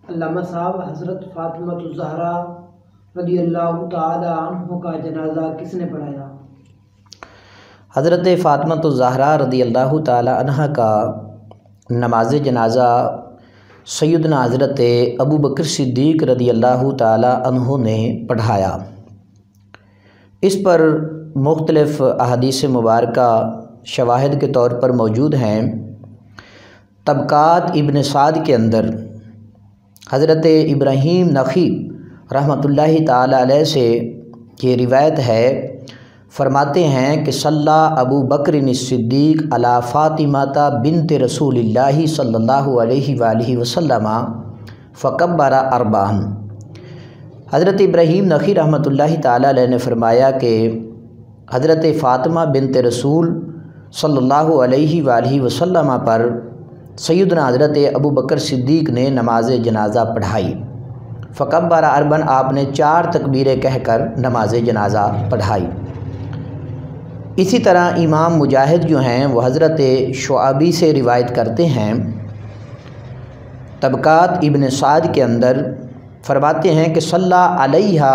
علامہ صاحب، حضرت فاطمہ الزہرا رضی اللہ تعالی عنہ کا جنازہ کس نے پڑھایا؟ حضرت فاطمہ الزہرا رضی اللہ تعالی عنہ کا نماز جنازہ سیدنا حضرت ابو بکر صدیق رضی اللہ تعالی عنہ نے پڑھایا۔ اس پر مختلف احادیث مبارکہ شواہد کے طور پر موجود ہیں۔ طبقات ابن سعد کے اندر حضرت ابراہیم نخعی رحمۃ اللہ تعالی علیہ سے یہ روایت ہے، فرماتے ہیں کہ صلی ابو بکر الصدیق علی فاطمہ بنت رسول اللہ صلی اللہ علیہ وآلہ وسلم فکبر اربعا۔ حضرت ابراہیم نخعی رحمۃ اللہ تعالی علیہ نے فرمایا کہ حضرت فاطمہ بنت رسول صلی اللہ علیہ وآلہ وسلم پر سیدنا حضرت ابو بکر صدیق نے نماز جنازہ پڑھائی۔ فکبر اربعا، آپ نے 4 تکبیریں کہہ کر نماز جنازہ پڑھائی۔ اسی طرح امام مجاہد جو ہیں وہ حضرت شعبی سے روایت کرتے ہیں، طبقات ابن سعد کے اندر فرماتے ہیں کہ صلی علیہ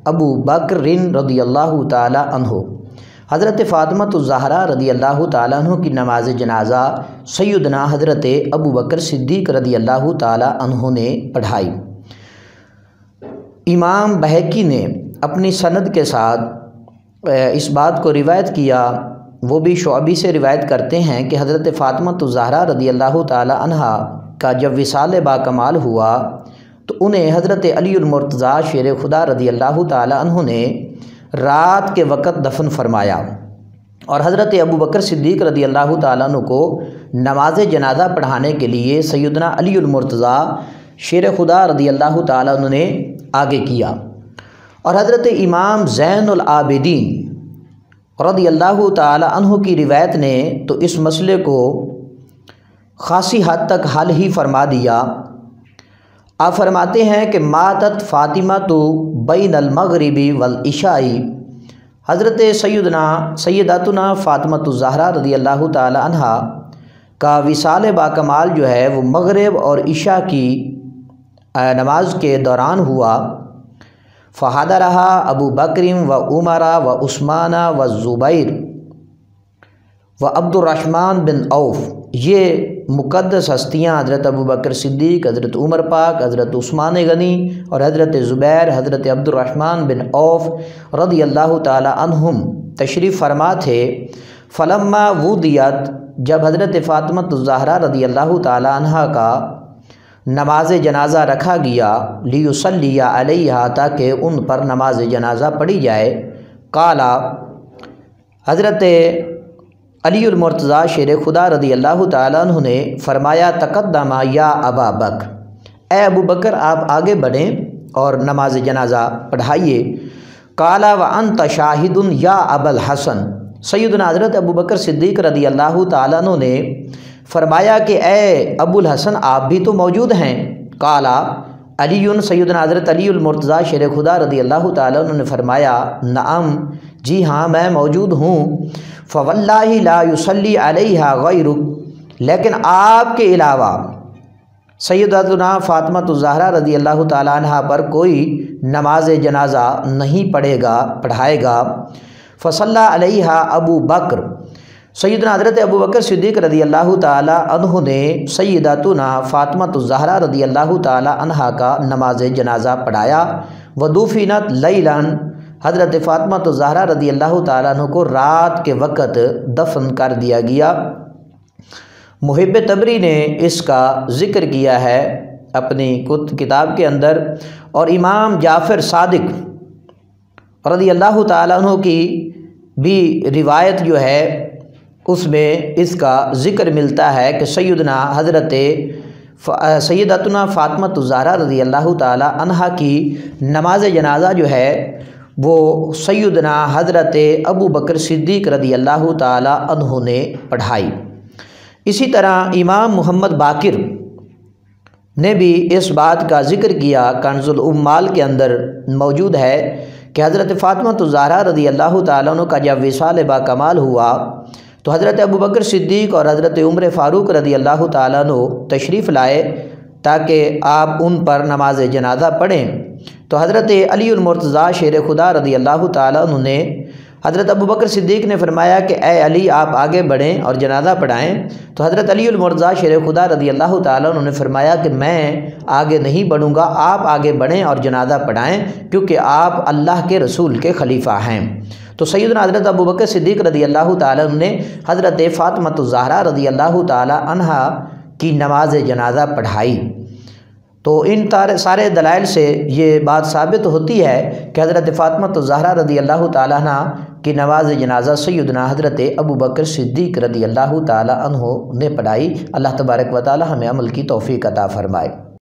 ابو بکر رضی اللہ تعالی عنہ، حضرت فاطمہ الزہرا رضی اللہ تعالیٰ عنہ کی نماز جنازہ سیدنا حضرت ابو بکر صدیق رضی اللہ تعالیٰ عنہ نے پڑھائی۔ امام بہقی نے اپنی سند کے ساتھ اس بات کو روایت کیا، وہ بھی شعبی سے روایت کرتے ہیں کہ حضرت فاطمہ الزہرا رضی اللہ تعالیٰ عنہ کا جب وصال با کمال ہوا تو انہیں حضرت علی المرتضیٰ شیر خدا رضی اللہ تعالیٰ عنہ نے رات کے وقت دفن فرمایا، اور حضرت ابو بکر صدیق رضی اللہ تعالیٰ عنہ کو نماز جنازہ پڑھانے کے لیے سیدنا علی المرتضیٰ شیر خدا رضی اللہ تعالیٰ عنہ نے آگے کیا، اور حضرت امام زین العابدین رضی اللہ تعالیٰ عنہ کی روایت نے تو اس مسئلے کو خاصی حد تک حل ہی فرما دیا۔ آپ فرماتے ہیں کہ ماتت فاطمہ تو بین المغربی والعشاء، حضرت سیداتنا فاطمہ الزہرا رضی اللہ تعالی عنہ کا وصال با کمال جو ہے وہ مغرب اور عشاء کی نماز کے دوران ہوا۔ فحضرہا ابو بکر و عمر و عثمان و زبیر و عبد الرحمن بن عوف، یہ مقدس ہستیاں حضرت ابو بکر صدیق، حضرت عمر پاک، حضرت عثمان غنی اور حضرت زبیر، حضرت عبد الرحمن بن عوف رضی اللہ تعالی عنہم تشریف فرما تھے۔ فلما وضعت، جب حضرت فاطمہ الزہرا رضی اللہ تعالی عنہ کا نماز جنازہ رکھا گیا، لیصلی علیہا، تاکہ ان پر نماز جنازہ پڑھی جائے، قالا، حضرت علی المرتضیٰ شیر خدا رضی اللہ تعالیٰ عنہ نے فرمایا، تقدم یا ابا بکر، اے ابو بکر آپ آگے بڑھیں اور نماز جنازہ پڑھائیے۔ قالا وانت شاہد یا ابا الحسن، سیدنا حضرت ابو بکر صدیق رضی اللہ تعالیٰ عنہ نے فرمایا کہ اے ابو الحسن آپ بھی تو موجود ہیں۔ قالا علی، سیدنا حضرت علی المرتضیٰ شیر خدا رضی اللہ تعالیٰ عنہ نے فرمایا، نعم، جی ہاں میں موجود ہوں۔ فواللہ لا یصلی علیہا غیرک، لیکن آپ کے علاوہ سیداتنا فاطمہ الزہرا رضی اللہ تعالیٰ عنہ پر کوئی نماز جنازہ نہیں پڑھائے گا۔ فصلی علیہا ابو بکر، سیدنا حضرت ابو بکر صدیق رضی اللہ تعالیٰ عنہ نے سیداتنا فاطمہ الزہرا رضی اللہ تعالیٰ عنہ کا نماز جنازہ پڑھایا۔ ودفنت لیلا، حضرت فاطمہ الزہرا رضی اللہ تعالیٰ عنہ کو رات کے وقت دفن کر دیا گیا۔ محب طبری نے اس کا ذکر کیا ہے اپنی کتاب کے اندر، اور امام جعفر صادق رضی اللہ تعالیٰ عنہ کی بھی روایت جو ہے اس میں اس کا ذکر ملتا ہے کہ سیداتنا فاطمہ الزہرا رضی اللہ تعالیٰ عنہ کی نماز جنازہ جو ہے وہ سیدنا حضرت ابو بکر صدیق رضی اللہ تعالیٰ عنہ نے پڑھائی۔ اسی طرح امام محمد باقر نے بھی اس بات کا ذکر کیا، کنز العمال کے اندر موجود ہے کہ حضرت فاطمہ الزہرا رضی اللہ تعالیٰ عنہ کا جب وصال با کمال ہوا تو حضرت ابو بکر صدیق اور حضرت عمر فاروق رضی اللہ تعالیٰ عنہ تشریف لائے تاکہ آپ ان پر نماز جنازہ پڑھیں۔ تو حضرت علی المرتضیٰ شیر خدا رضی اللہ تعالیٰ عنہ نے حضرت ابوبکر صدیق نے فرمایا کہ اے علی آپ آگے بڑھیں اور جنازہ پڑھائیں۔ تو حضرت علی المرتضیٰ شیر خدا رضی اللہ تعالیٰ عنہ نے فرمایا کہ میں آگے نہیں بڑھوں گا، آپ آگے بڑھیں اور جنازہ پڑھائیں، کیونکہ آپ اللہ کے رسول کے خلیفہ ہیں۔ تو سیدنا حضرت ابوبکر صدیق رضی اللہ تعالیٰ عنہ نے حضرت فاطمہ الزہرا رضی اللہ تعالیٰ عنہا کی نماز جنازہ پڑھائی۔ تو ان سارے دلائل سے یہ بات ثابت ہوتی ہے کہ حضرت فاطمہ الزہرا رضی اللہ تعالیٰ عنہ کی نماز جنازہ سیدنا حضرت ابوبکر صدیق رضی اللہ تعالیٰ عنہ نے پڑھائی۔ اللہ تبارک و تعالی ہمیں عمل کی توفیق عطا فرمائے۔